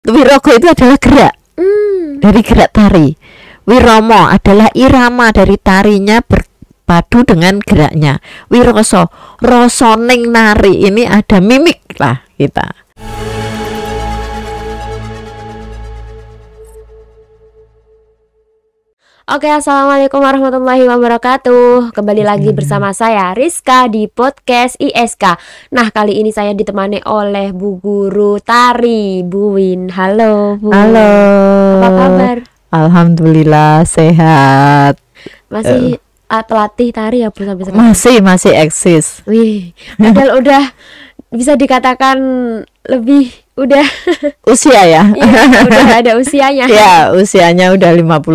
Wirogo itu adalah gerak dari gerak tari. Wiromo adalah irama dari tarinya berpadu dengan geraknya. Wiroso, rosoning nari, ini ada mimik lah kita. Oke, assalamualaikum warahmatullahi wabarakatuh. Kembali lagi bersama saya Rizka di podcast ISK. Nah, kali ini saya ditemani oleh Bu Guru Tari, Bu Win. Halo, Bu. Halo. Apa kabar? Alhamdulillah sehat. Masih pelatih tari ya, Bu, sampai sekarang? Masih eksis. Wih, padahal udah bisa dikatakan lebih udah Usia ya? Iya, udah ada usianya. Ya, usianya udah 55,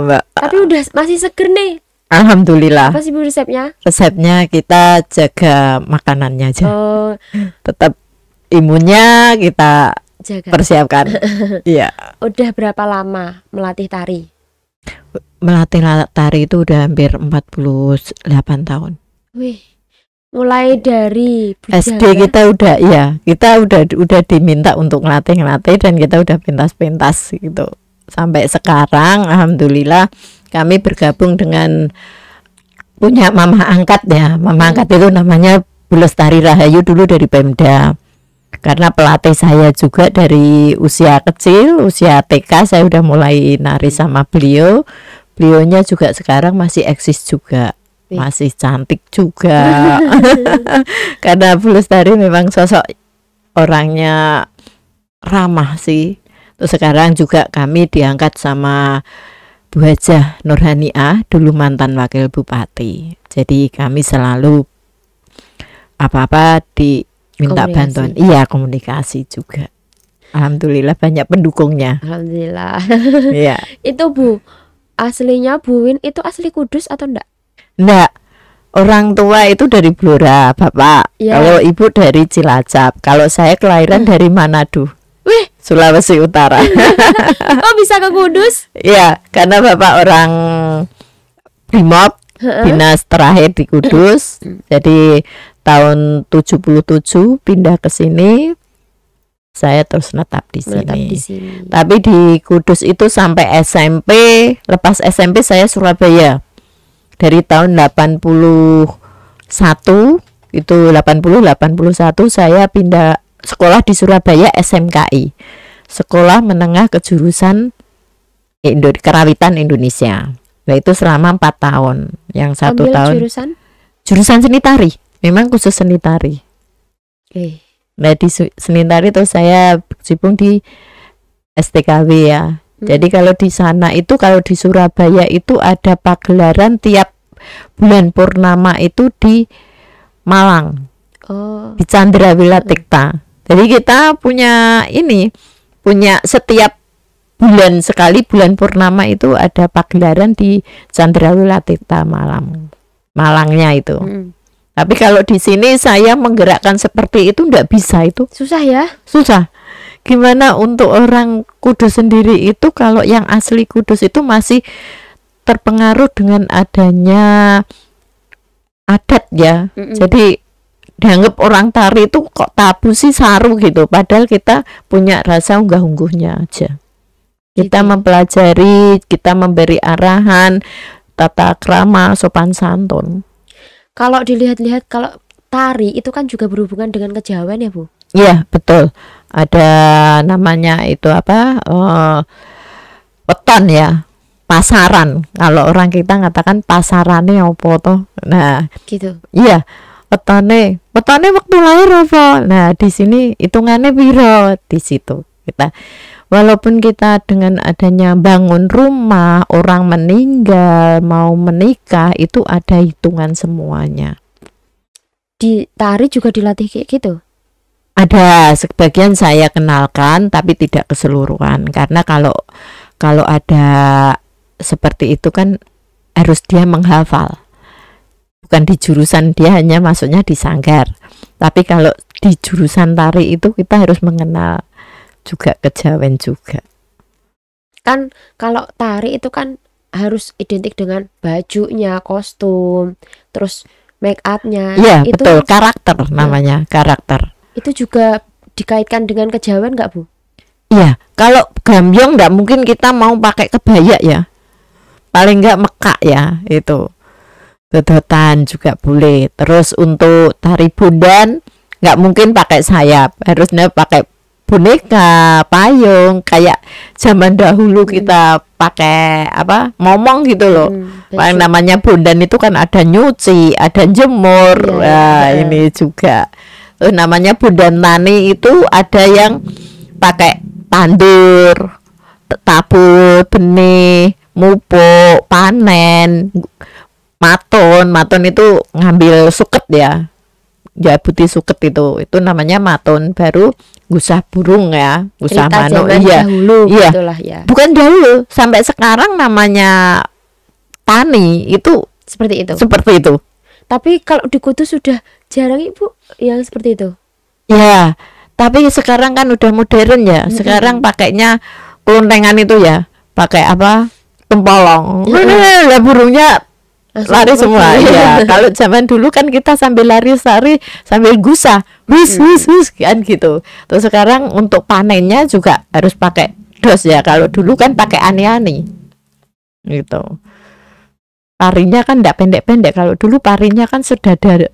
Mbak. Tapi udah masih seger nih. Alhamdulillah. Apa sih, Bu, resepnya? Resepnya kita jaga makanannya aja. Oh, Tetap imunnya kita jaga. persiapkan. Iya. Udah berapa lama melatih tari? Melatih tari itu udah hampir 48 tahun. Wih, mulai dari SD bujana. kita udah diminta untuk ngelatih dan kita udah pentas gitu. Sampai sekarang alhamdulillah kami bergabung dengan punya mama angkat ya. Mama angkat itu namanya Bu Lestari Rahayu dulu dari Pemda. Karena pelatih saya juga dari usia kecil, usia TK saya udah mulai nari sama beliau. Beliaunya juga sekarang masih eksis juga. Masih cantik juga. Karena Bu Lestari memang sosok orangnya ramah sih. Terus sekarang juga kami diangkat sama Bu Hajah Nurhaniah, dulu mantan wakil bupati. Jadi kami selalu apa-apa diminta Komunikasi. bantuan. Iya, komunikasi juga. Alhamdulillah banyak pendukungnya. Alhamdulillah. Iya. Itu, Bu, aslinya Bu Win itu asli Kudus atau enggak? Enggak, orang tua itu dari Blora, bapak. Ya. Kalau ibu dari Cilacap. Kalau saya kelahiran dari Manado, Wih, Sulawesi Utara. kok bisa ke Kudus? Iya, karena bapak orang Brimob, dinas terakhir di Kudus. Jadi tahun 77 pindah ke sini. Saya terus menetap di Menetap sini. di sini. Tapi di Kudus itu sampai SMP. Lepas SMP saya Surabaya. Dari tahun 81 itu 81 saya pindah sekolah di Surabaya, SMKI, Sekolah Menengah Kejurusan Kerawitan Indonesia. Nah itu selama 4 tahun. Yang 1 Ambil tahun jurusan seni tari. Memang khusus seni tari. Nah di seni tari itu saya berkecimpung di STKW ya. Jadi kalau di sana itu, kalau di Surabaya itu ada pagelaran tiap bulan purnama itu di Malang, di Candrawila Tikta. Jadi kita punya setiap bulan sekali, bulan purnama itu ada pagelaran di Candrawila Tikta Malangnya itu. Tapi kalau di sini saya menggerakkan seperti itu nggak bisa, itu Susah ya? susah. Gimana untuk orang Kudus sendiri itu, kalau yang asli Kudus itu masih terpengaruh dengan adanya adat ya. Jadi dianggap orang tari itu kok tabu sih, saru gitu. Padahal kita punya rasa unggah-ungguhnya aja. Kita mempelajari, kita memberi arahan, tata krama, sopan santun. Kalau dilihat-lihat, kalau tari itu kan juga berhubungan dengan kejawen ya, Bu? Iya, betul. Ada namanya itu apa? Weton ya. Pasaran. Kalau orang kita katakan pasarane opo toh. Nah, Gitu. iya. Wetone waktu lahir apa? Nah, di sini hitungannya piro di situ. Kita walaupun kita dengan adanya bangun rumah, orang meninggal, mau menikah, itu ada hitungan semuanya. Di tari juga dilatih kayak gitu? Ada sebagian saya kenalkan, tapi tidak keseluruhan, karena kalau ada seperti itu kan harus dia menghafal. Bukan di jurusan, dia hanya masuknya di sanggar. Tapi kalau di jurusan tari itu kita harus mengenal juga kejawen juga. Kan kalau tari itu kan harus identik dengan bajunya, kostum, terus make upnya. Iya, Itu betul, karakter namanya, karakter. Itu juga dikaitkan dengan kejawen nggak, Bu? Iya, kalau gambyong nggak mungkin kita mau pakai kebaya ya. Paling nggak mekak ya itu. Dodotan juga boleh. Terus untuk tari bundan nggak mungkin pakai sayap, harusnya pakai boneka, payung kayak zaman dahulu kita pakai apa momong gitu loh. Yang namanya bundan itu kan ada nyuci, ada jemur, ini juga. Terus namanya bundan tani itu ada yang pakai tandur, tabur benih, mupuk, panen, maton itu ngambil suket ya. Ya putih suket itu namanya maton. Baru gusah burung ya, gusah manuk. Iya, iya. Ya. Bukan dahulu, sampai sekarang namanya tani itu seperti itu. Seperti itu. Tapi kalau di Kudus sudah jarang Ibu yang seperti itu. Ya, tapi sekarang kan udah modern ya. Sekarang pakainya keluntengan itu ya, pakai apa? Tempolong. Lah burungnya lari semua ya. Kalau zaman dulu kan kita sambil lari sambil gusah, wis kan gitu. Terus sekarang untuk panennya juga harus pakai dos ya. Kalau dulu kan pakai ani-ani gitu. Parinya kan enggak pendek-pendek. Kalau dulu parinya kan sudah ada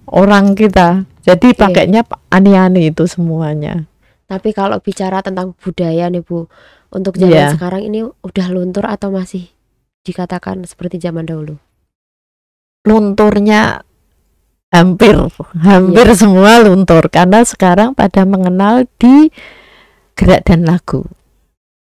orang kita. Jadi pakainya ani-ani itu semuanya. Tapi kalau bicara tentang budaya nih Bu, untuk zaman sekarang ini udah luntur atau masih dikatakan seperti zaman dahulu? Lunturnya hampir semua luntur karena sekarang pada mengenal di gerak dan lagu.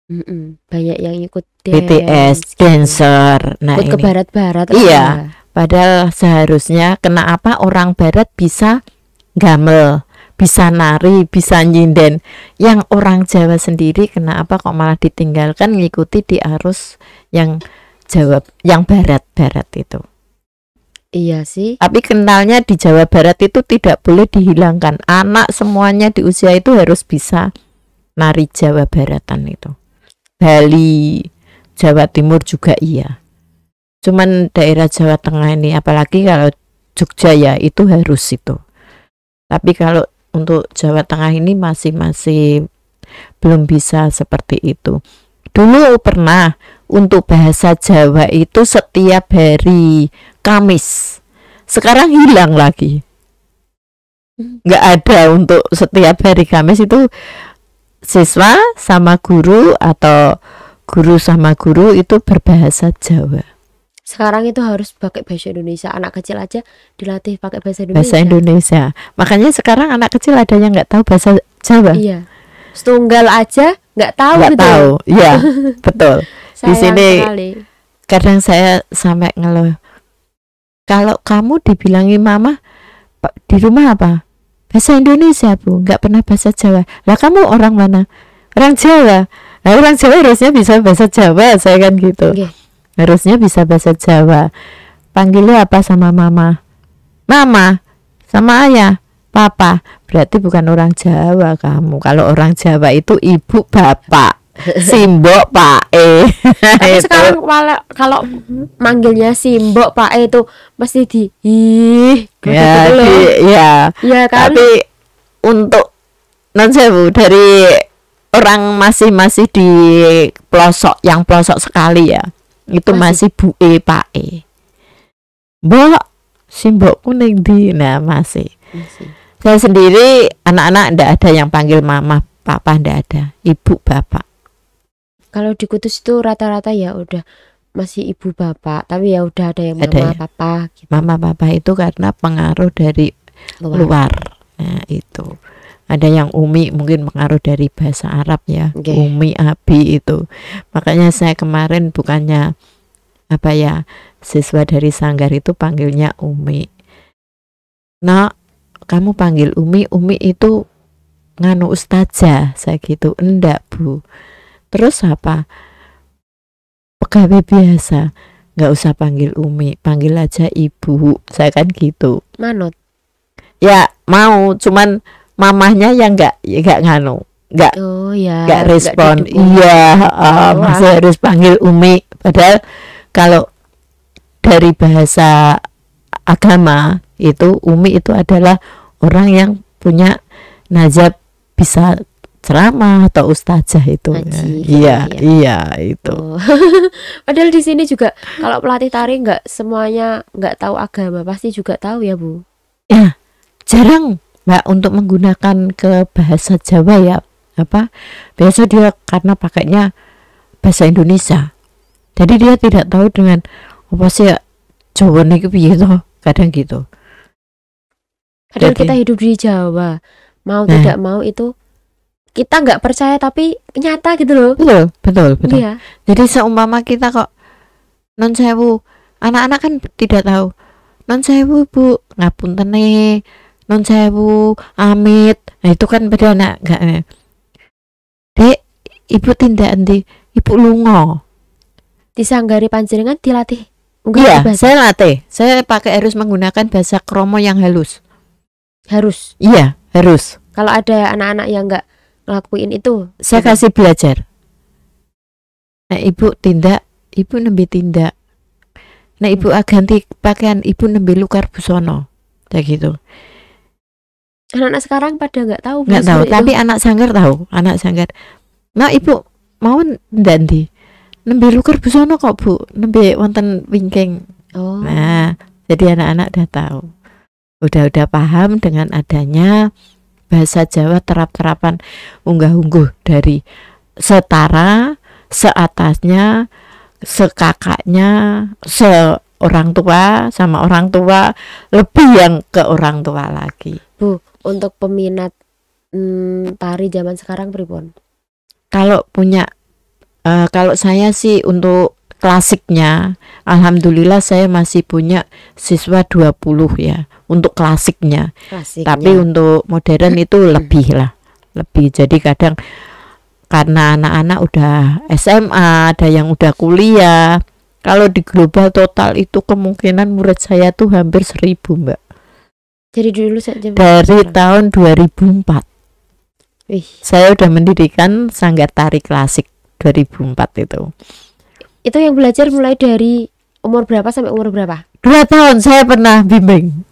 Banyak yang ikut BTS, dancer. Nah, ikut ke barat-barat. Iya, padahal seharusnya kenapa orang barat bisa gamel, bisa nari, bisa nyinden. Yang orang Jawa sendiri kenapa kok malah ditinggalkan ngikuti di arus yang Jawa, yang barat-barat itu. Iya sih. Tapi kenalnya di Jawa Barat itu tidak boleh dihilangkan. Anak semuanya di usia itu harus bisa nari Jawa Baratan itu. Bali, Jawa Timur juga iya. Cuman daerah Jawa Tengah ini, apalagi kalau Jogja ya itu harus itu. Tapi kalau untuk Jawa Tengah ini masih belum bisa seperti itu. Dulu pernah untuk bahasa Jawa itu setiap hari Kamis. Sekarang hilang lagi. Nggak ada untuk setiap hari Kamis itu siswa sama guru atau guru sama guru itu berbahasa Jawa. Sekarang itu harus pakai bahasa Indonesia. Anak kecil aja dilatih pakai bahasa Indonesia. Bahasa Indonesia. Makanya sekarang anak kecil ada yang nggak tahu bahasa Jawa. Iya. Setunggal aja nggak tahu gitu. Tahu. Iya, betul. Di sini sekali. Kadang saya sampai ngeluh. Kalau kamu dibilangin mama di rumah apa? Bahasa Indonesia Bu, nggak pernah bahasa Jawa. Lah kamu orang mana? Orang Jawa. Nah, orang Jawa harusnya bisa bahasa Jawa, saya kan gitu. Harusnya bisa bahasa Jawa. Panggilnya apa sama mama? Mama. Sama ayah? Papa. Berarti bukan orang Jawa kamu. Kalau orang Jawa itu ibu, bapak, simbok, pak Tapi sekarang kalau manggilnya simbok, pak itu mesti ya kan? Tapi untuk non sewu dari orang masih di pelosok, yang pelosok sekali ya, itu masih bu pak mbok simbokku ning ndi. Nah masih. Saya sendiri anak-anak ndak ada yang panggil mama papa, ndak ada, ibu bapak. Kalau di Kudus itu rata-rata ya udah masih ibu bapak, tapi ya udah ada yang mama papa gitu. Mama papa itu karena pengaruh dari luar. Nah itu ada yang umi, mungkin pengaruh dari bahasa Arab ya. Umi, abi itu. Makanya saya kemarin bukannya apa ya, siswa dari Sanggar itu panggilnya umi. Nah kamu panggil umi itu nganu ustazah, saya gitu. Enggak Bu. Terus apa? Pegawai biasa, nggak usah panggil umi, panggil aja ibu, saya kan gitu. Manut. Ya mau, cuman mamahnya yang nggak nganu, nggak respon. Iya, masih harus panggil umi. Padahal kalau dari bahasa agama itu umi itu adalah orang yang punya nazab bisa ceramah atau ustazah itu. Ngaji, Iya, ya. iya itu. Oh. Padahal di sini juga kalau pelatih tari nggak semuanya nggak tahu agama, pasti juga tahu ya Bu. Ya, jarang Mbak untuk menggunakan ke bahasa Jawa ya. Apa? Biasa dia karena pakainya bahasa Indonesia. Jadi dia tidak tahu dengan apa sih Jawa niku piye to, kadang gitu. Padahal Jadi- kita hidup di Jawa, mau Nah. tidak mau itu kita nggak percaya tapi nyata gitu loh. Betul, betul, betul. Iya. Jadi seumpama kita kok non sewu, anak-anak kan tidak tahu. Non sewu Bu, ngapuntene, non sewu, amit. Nah itu kan pada anak enggak. Dek, ibu tindak endi? Ibu lungo. Disanggari panjenengan dilatih. Iya, Bahasa. saya latih. Saya pakai harus menggunakan bahasa kromo yang halus. Harus. Iya, harus. Kalau ada anak-anak yang nggak ngelakuin itu, Saya Coba. kasih belajar. Nah, ibu tindak, ibu nembe tindak. Nah, ibu ganti pakaian, ibu nembe lukar busono. Kayak gitu. anak-anak sekarang pada nggak tahu. Bu, Nggak tahu, seperti tapi itu. anak sanggar tahu, anak sanggar. Nah, ibu mau ndak ndi? Nembe lukar busono kok, Bu. Nembe wonten wingking. Oh. Nah, jadi anak-anak udah tahu. Udah paham dengan adanya bahasa Jawa terap-terapan unggah-ungguh dari setara, seatasnya, sekakaknya, seorang tua sama orang tua, lebih yang ke orang tua lagi. Bu, untuk peminat tari zaman sekarang pripun? Kalau punya kalau saya sih untuk klasiknya, alhamdulillah saya masih punya siswa 20 ya untuk klasiknya. Klasiknya. Tapi untuk modern itu lebih lah, lebih. Jadi kadang karena anak-anak udah SMA, ada yang udah kuliah. Kalau di global total itu kemungkinan murid saya tuh hampir 1000 Mbak. Jadi dulu saja Dari tahun 2004 Wih, saya udah mendirikan Sanggar Tari Klasik 2004 itu. itu yang belajar mulai dari umur berapa sampai umur berapa? 2 tahun saya pernah bimbing.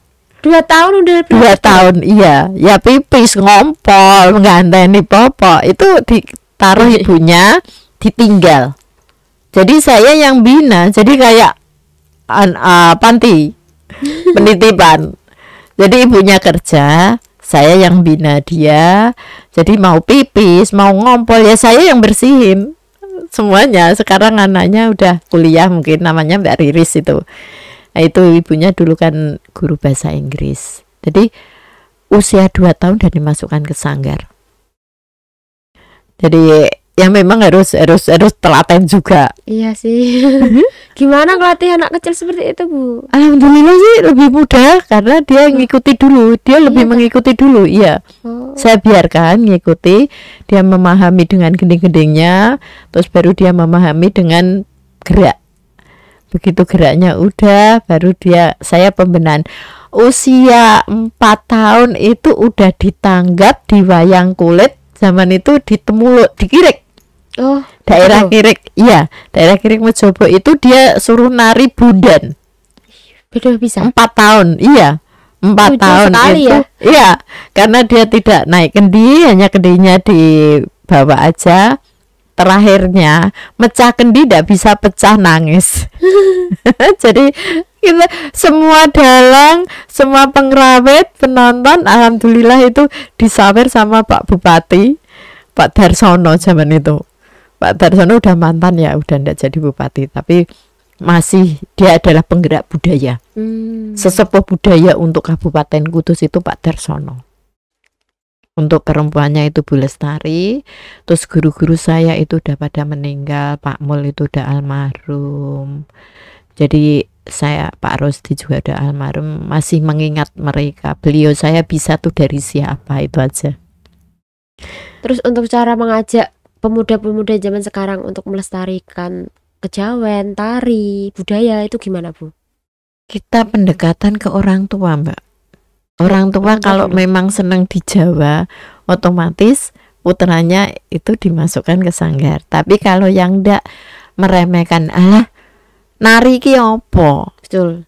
2 tahun udah 2 belajar. tahun iya, ya pipis ngompol nganteni popok itu ditaruh ibunya, ditinggal. Jadi saya yang bina, jadi kayak panti penitipan. Jadi ibunya kerja, saya yang bina dia. Jadi mau pipis, mau ngompol ya saya yang bersihin semuanya. Sekarang anaknya udah kuliah, mungkin namanya Mbak Riris itu. Nah, itu ibunya dulu kan guru bahasa Inggris. Jadi usia 2 tahun dan dimasukkan ke sanggar. Jadi ya memang harus telaten juga. Iya sih. Gimana ngelatih anak kecil seperti itu, Bu? Alhamdulillah sih lebih mudah karena dia ngikuti dulu, dia lebih Iya, mengikuti dulu. Iya, Oh. saya biarkan ngikuti, dia memahami dengan gending-gendingnya, terus baru dia memahami dengan gerak. Begitu geraknya udah, baru saya pembenahan. Usia 4 tahun itu udah ditanggap di wayang kulit, zaman itu ditemuluk, dikirik. Oh, Daerah betul. Kirik, iya, daerah Kirik Mojobo itu dia suruh nari bundan. Beda bisa. 4 tahun, iya, 4 Mudah tahun sekali itu, ya. iya, karena dia tidak naik kendi, hanya kendinya dibawa aja. Terakhirnya mecah kendi, tidak bisa pecah, nangis. Jadi kita semua dalang, semua pengrawit, penonton, alhamdulillah itu disawer sama Pak Bupati, Pak Darsono zaman itu. Pak Darsono udah mantan ya, udah ndak jadi bupati, tapi masih dia adalah penggerak budaya. Sesepuh budaya untuk Kabupaten Kudus itu Pak Darsono. Untuk perempuannya itu Bu Lestari. Terus guru-guru saya itu udah pada meninggal, Pak Mul itu udah almarhum. Jadi saya, Pak Rosdi juga udah almarhum, masih mengingat mereka. Beliau saya bisa tuh dari siapa, itu aja. Terus untuk cara mengajak pemuda-pemuda zaman sekarang untuk melestarikan kejawen, tari, budaya itu gimana, Bu? Kita pendekatan ke orang tua, Mbak. Orang tua Orang tua kalau dulu. memang senang di Jawa, otomatis putranya itu dimasukkan ke sanggar. Tapi kalau yang ndak, meremehkan, alah nari ki opo? Betul.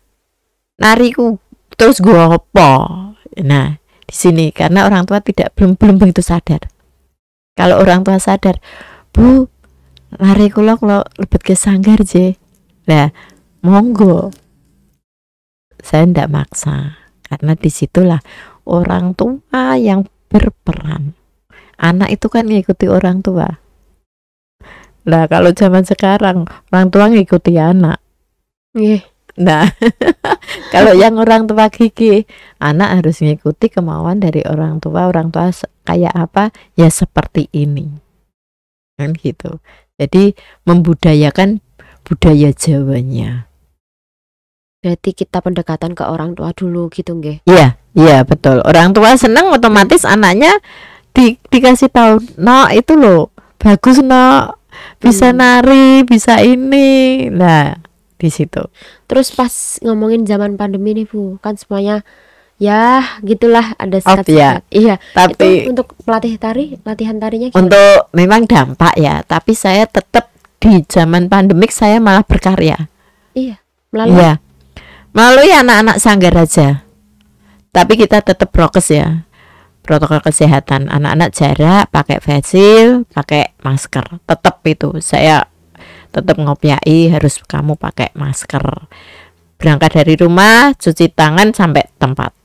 Nariku terus gua opo? Nah, di sini karena orang tua belum begitu sadar. Kalau orang tua sadar, Bu, lari kula lebet ke sanggar je. Nah, monggo. Saya ndak maksa, karena disitulah orang tua yang berperan. Anak itu kan ngikuti orang tua. Nah, kalau zaman sekarang orang tua ngikuti anak. Nah, kalau yang orang tua gigi, anak harus ngikuti kemauan dari orang tua. Orang tua kayak apa, ya seperti ini. Kan gitu. Jadi membudayakan budaya Jawanya. Berarti kita pendekatan ke orang tua dulu gitu nggih. Iya, betul. Orang tua seneng, otomatis anaknya dikasih tahu, "No, itu loh, bagus, no. Bisa nari, bisa ini." Nah, di situ. Terus pas ngomongin zaman pandemi nih Bu, kan semuanya ya gitulah, ada sekat-sekat. Iya. Tapi itu untuk pelatih tari, latihan tarinya gimana? untuk memang dampak ya, tapi saya tetap di zaman pandemik saya malah berkarya. Iya. Melalui anak-anak sanggar aja. Tapi kita tetap prokes ya. Protokol kesehatan, anak-anak jarak, pakai face shield, pakai masker. Tetap itu saya tetap ngopiai, harus kamu pakai masker. Berangkat dari rumah, cuci tangan sampai tempat.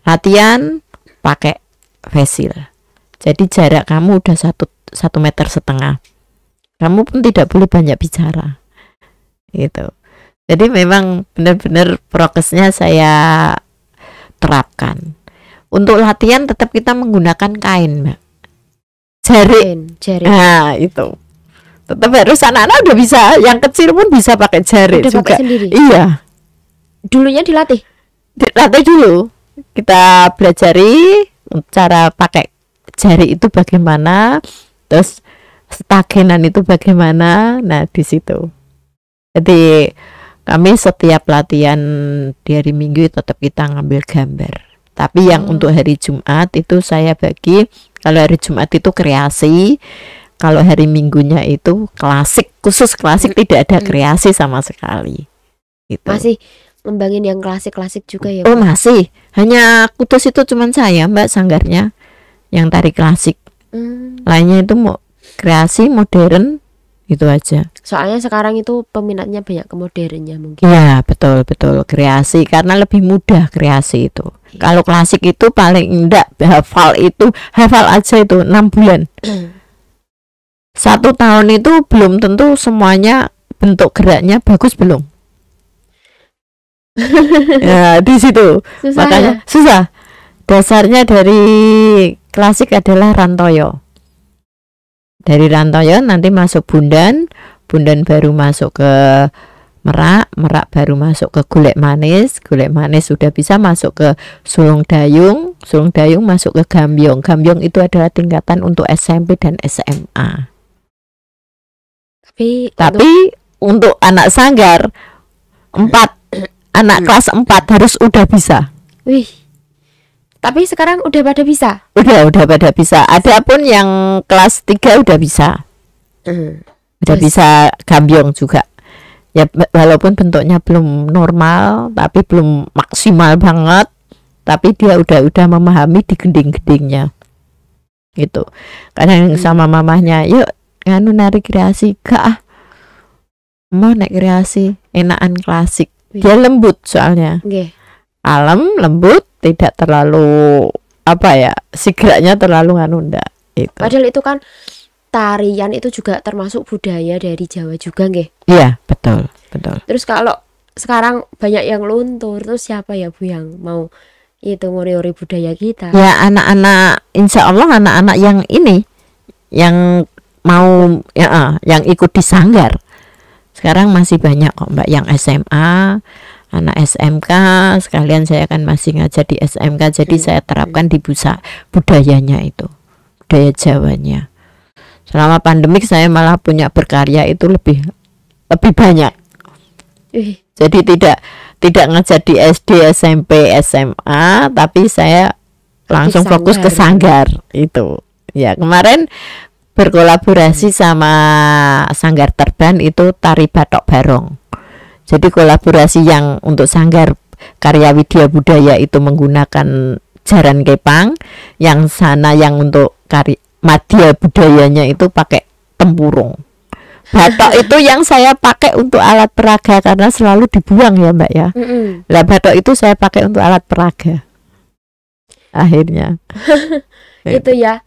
Latihan pakai face shield. Jadi jarak kamu udah 1,5 meter. Kamu pun tidak boleh banyak bicara. Gitu. Jadi memang benar-benar prokesnya saya terapkan. Untuk latihan tetap kita menggunakan kain, Mbak. Jari. Nah, itu. Tetap harus anak-anak udah bisa, yang kecil pun bisa pakai jari udah juga. Pakai sendiri. Iya. Dulunya dilatih. Dilatih dulu. Kita belajari cara pakai jari itu bagaimana, terus stagenan itu bagaimana. Nah, di situ. Jadi kami setiap latihan di hari Minggu tetap kita ngambil gambar. Tapi yang untuk hari Jumat itu saya bagi, kalau hari Jumat itu kreasi, kalau hari Minggunya itu klasik, khusus klasik, tidak ada kreasi sama sekali. Gitu. Masih ngembangin yang klasik-klasik juga ya? Oh masih, hanya Kudus itu cuman saya Mbak sanggarnya yang tari klasik. Lainnya itu mau kreasi modern itu aja. Soalnya sekarang itu peminatnya banyak ke modernnya mungkin. Iya betul kreasi, karena lebih mudah kreasi itu. Kalau klasik itu paling enggak hafal aja itu 6 bulan. 1 tahun itu belum tentu semuanya bentuk geraknya bagus belum. Ya di situ. Susah. Makanya susah. Dasarnya dari klasik adalah rantoyo. Dari rantoyo nanti masuk bundan baru masuk ke merak baru masuk ke golek manis sudah bisa masuk ke sulung dayung masuk ke gambyong itu adalah tingkatan untuk SMP dan SMA. Tapi untuk anak sanggar 4 anak kelas 4 harus udah bisa. Wih. Tapi sekarang udah pada bisa. Udah pada bisa. Adapun yang kelas 3 udah bisa. Udah bisa gambyong juga. Ya walaupun bentuknya belum normal, tapi belum maksimal banget, tapi dia udah memahami di gending-gendingnya. Gitu. Kadang sama mamahnya, "Yuk nganu nari kreasi." "Gak mau naik kreasi, enakan klasik." Dia lembut soalnya. Kalem, lembut, tidak terlalu geraknya terlalu ndak itu. Padahal itu kan tarian itu juga termasuk budaya dari Jawa juga nggih. Iya, betul. Terus kalau sekarang banyak yang luntur, terus siapa ya Bu yang mau itu ngori-ngori budaya kita? Ya anak-anak, insya Allah anak-anak yang ini yang mau yang ikut di sanggar. Sekarang masih banyak kok Mbak yang SMA, anak SMK, sekalian saya kan masih ngajar di SMK, jadi saya terapkan di budayanya itu, budaya Jawanya. Selama pandemik saya malah punya berkarya itu lebih banyak. Jadi tidak ngajar di SD, SMP, SMA, tapi saya langsung fokus ke sanggar itu. Ya kemarin berkolaborasi sama Sanggar Terban itu tari Batok Barong. Jadi kolaborasi yang untuk Sanggar Karya Widya Budaya itu menggunakan jaran kepang, yang sana yang untuk madya budayanya itu pakai tempurung. Batok itu yang saya pakai untuk alat peraga karena selalu dibuang ya Mbak ya. Lah batok itu saya pakai untuk alat peraga. Akhirnya itu ya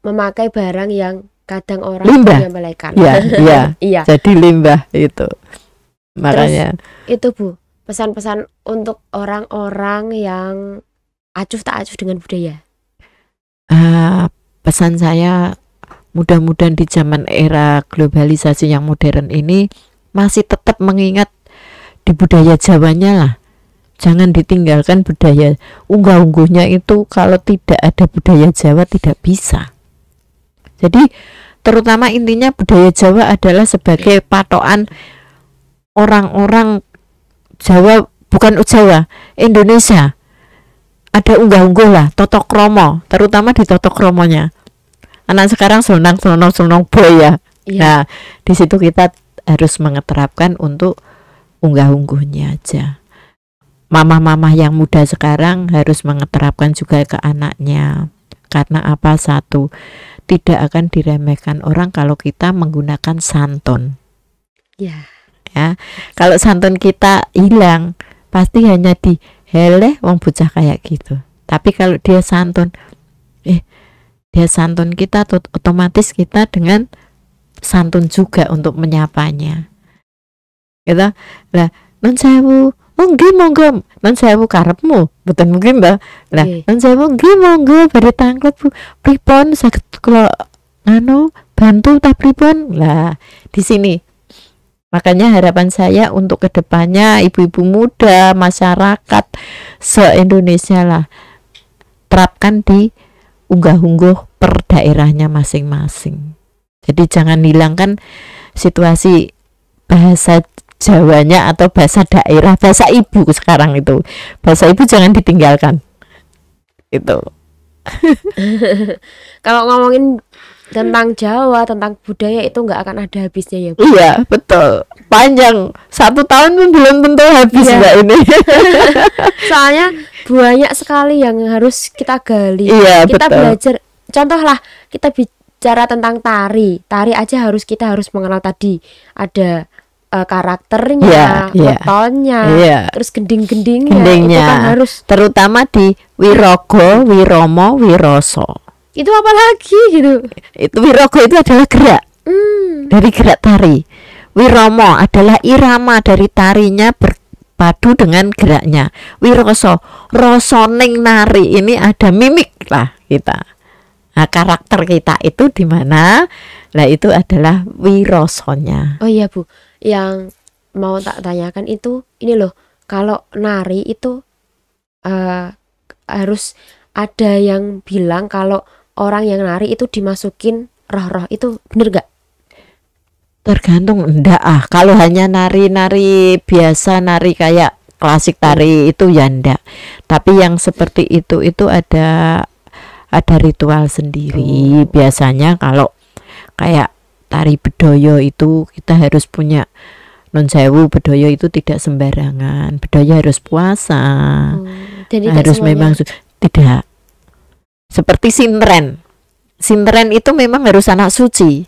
memakai barang yang kadang orang limbah menyepelekan. Iya. Iya. Jadi limbah itu. Makanya terus, itu Bu, pesan-pesan untuk orang-orang yang acuh tak acuh dengan budaya. Pesan saya mudah-mudahan di zaman era globalisasi yang modern ini masih tetap mengingat di budaya Jawanya lah. Jangan ditinggalkan budaya unggah-ungguhnya itu. Kalau tidak ada budaya Jawa tidak bisa. Jadi terutama intinya budaya Jawa adalah sebagai patokan orang-orang Jawa, bukan Jawa, Indonesia. Ada unggah-ungguh lah, toto kromo, terutama di toto kromonya. Anak sekarang senang boy ya. Nah, di situ kita harus mengeterapkan untuk unggah-ungguhnya aja. Mama-mama yang muda sekarang harus mengeterapkan juga ke anaknya. Karena apa? Satu, tidak akan diremehkan orang kalau kita menggunakan santun. Ya, kalau santun kita hilang, pasti hanya diheleh wong bocah kayak gitu. Tapi kalau dia santun, dia santun kita, otomatis kita dengan santun juga untuk menyapanya. Gitu. Lah, nun sewu, monggo, nun sewu karepmu, betul mungkin mbak. Lah, nun sewu, monggo, bari tanglet Bu, pripun saged kula bantu ta pripun. Lah, di sini. Makanya harapan saya untuk kedepannya ibu-ibu muda, masyarakat se-Indonesia lah, terapkan di unggah-ungguh per daerahnya masing-masing. Jadi jangan hilangkan situasi bahasa Jawanya atau bahasa daerah, bahasa ibu sekarang itu. Bahasa ibu jangan ditinggalkan. Itu. Kalau ngomongin tentang Jawa, tentang budaya itu nggak akan ada habisnya ya Bu? Iya betul, panjang 1 tahun pun belum tentu habis Mbak ini. Soalnya banyak sekali yang harus kita gali. Kita betul. Belajar, contohlah kita bicara tentang tari aja kita harus mengenal tadi ada karakternya, wetonnya, terus gending-gendingnya itu kan harus, terutama di Wirogo, Wiromo, Wiroso. Itu apa lagi gitu? Itu Wirogo itu adalah gerak dari gerak tari. Wiromo adalah irama dari tarinya berpadu dengan geraknya. Wiroso, rosoning nari, ini ada mimik lah kita. Nah, karakter kita itu di mana? Lah itu adalah wirosonya. Oh iya Bu, yang mau tak tanyakan itu ini loh, kalau nari itu harus ada yang bilang kalau orang yang nari itu dimasukin roh-roh, itu bener gak? Tergantung, enggak kalau hanya nari-nari biasa, nari kayak klasik tari itu ya enggak. Tapi yang seperti itu ada ritual sendiri. Biasanya kalau kayak tari bedoyo itu kita harus punya nun sewu, bedoyo itu tidak sembarangan. Bedoyo harus puasa. Jadi harus memang tidak seperti sintren. Sintren itu memang harus anak suci.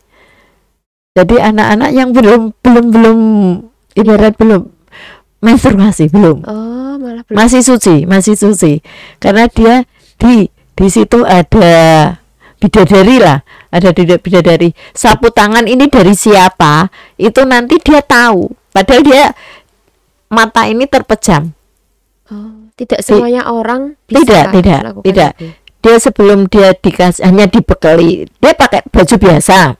Jadi anak-anak yang belum ibarat belum menstruasi, belum. Oh, malah belum. Masih suci. Karena dia di situ ada bidadari lah, ada bidadari. Sapu tangan ini dari siapa? Itu nanti dia tahu. Padahal dia mata ini terpejam. Oh, tidak semuanya orang bisa. Tidak. Dia sebelum dia dikasih hanya dibekali, dia pakai baju biasa.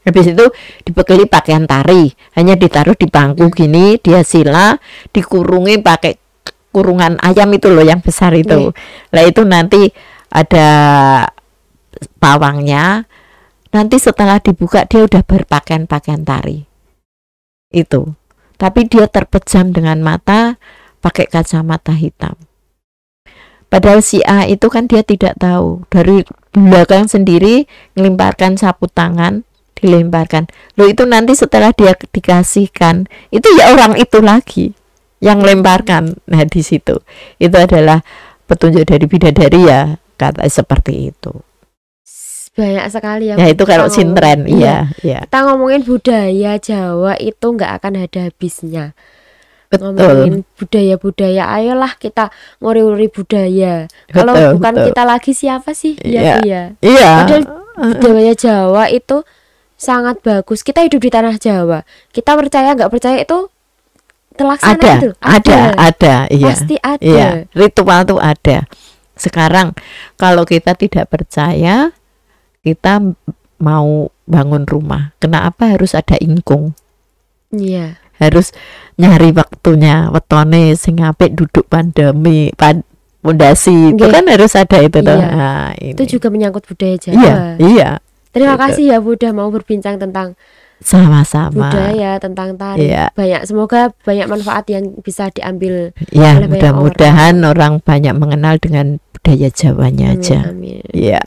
Habis itu dibekali pakaian tari, hanya ditaruh di bangku gini, dia sila, dikurungi pakai kurungan ayam itu loh yang besar itu. Lah itu nanti ada pawangnya. Nanti setelah dibuka dia udah berpakaian tari. Itu. Tapi dia terpejam dengan mata, pakai kacamata hitam. Padahal si A itu kan dia tidak tahu. Dari belakang sendiri ngelimparkan sapu tangan, dilemparkan. Loh itu nanti setelah dia dikasihkan, itu ya orang itu lagi yang lemparkan. Nah di situ itu adalah petunjuk dari bidadari ya, kata seperti itu. banyak sekali ya. Ya itu kalau Kita sintren, ngomongin- iya, iya. Kita ngomongin budaya Jawa itu nggak akan ada habisnya. Betul. Ngomongin budaya-budaya, ayolah kita ngori-ngori budaya. Kalau Betul, bukan betul. kita lagi siapa sih? Iya. Ya iya. Iya. Padahal budaya Jawa itu sangat bagus. Kita hidup di tanah Jawa. Kita percaya nggak percaya itu terlaksana Ada, itu. ada, iya. Pasti ada. Iya, ritual tuh ada. Sekarang kalau kita tidak percaya, kita mau bangun rumah, kenapa harus ada ingkung? Iya. Harus nyari waktunya, wetone sing apik duduk pandemi, pondasi itu Nggih. kan harus ada itu toh. Iya. Nah, ini. Itu juga menyangkut budaya Jawa. Iya, iya. Terima Gitu. kasih ya Bu udah mau berbincang tentang Sama-sama. budaya, tentang tari. Iya. Banyak, semoga banyak manfaat yang bisa diambil. Ya, oleh banyak mudah-mudahan orang banyak mengenal dengan budaya Jawanya Amin, aja. amin. Iya.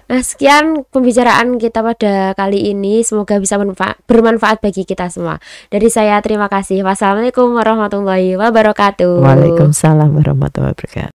Nah, sekian pembicaraan kita pada kali ini. Semoga bisa bermanfaat bagi kita semua. Dari saya terima kasih. Wassalamualaikum warahmatullahi wabarakatuh. Waalaikumsalam warahmatullahi wabarakatuh.